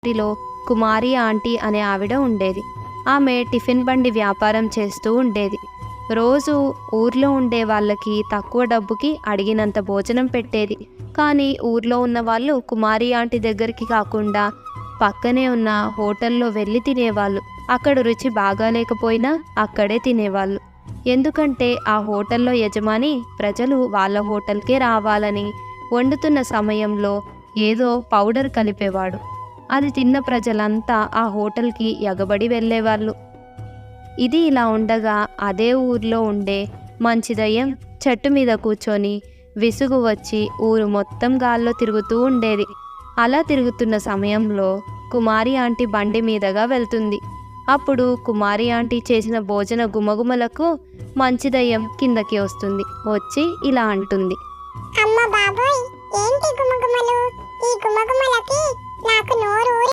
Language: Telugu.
ఇంటిలో కుమారి ఆంటీ అనే ఆవిడ ఉండేది. ఆమె టిఫిన్ బండి వ్యాపారం చేస్తూ ఉండేది. రోజు ఊర్లో ఉండే వాళ్ళకి తక్కువ డబ్బుకి అడిగినంత భోజనం పెట్టేది. కానీ ఊర్లో ఉన్న వాళ్ళు కుమారి ఆంటీ దగ్గరికి కాకుండా పక్కనే ఉన్న హోటల్లో వెళ్ళి తినేవాళ్ళు. అక్కడ రుచి బాగాలేకపోయినా అక్కడే తినేవాళ్ళు. ఎందుకంటే ఆ హోటల్లో యజమాని ప్రజలు వాళ్ళ హోటల్కే రావాలని వండుతున్న సమయంలో ఏదో పౌడర్ కలిపేవాడు. అది తిన్న ప్రజలంతా ఆ హోటల్కి ఎగబడి వెళ్ళేవాళ్ళు. ఇది ఇలా ఉండగా అదే ఊర్లో ఉండే మంచి దయ్యం చెట్టు మీద కూర్చొని విసుగు వచ్చి ఊరు మొత్తం గాల్లో తిరుగుతూ ఉండేది. అలా తిరుగుతున్న సమయంలో కుమారి ఆంటీ బండి మీదగా వెళ్తుంది. అప్పుడు కుమారి ఆంటీ చేసిన భోజన గుమగుమలకు మంచి దయ్యం కిందకి వస్తుంది. వచ్చి ఇలా అంటుంది, అమ్మ బాబోయ్, ఏంటి గుమగుమలు? ఈ గుమగుమలకి నాకు నోరు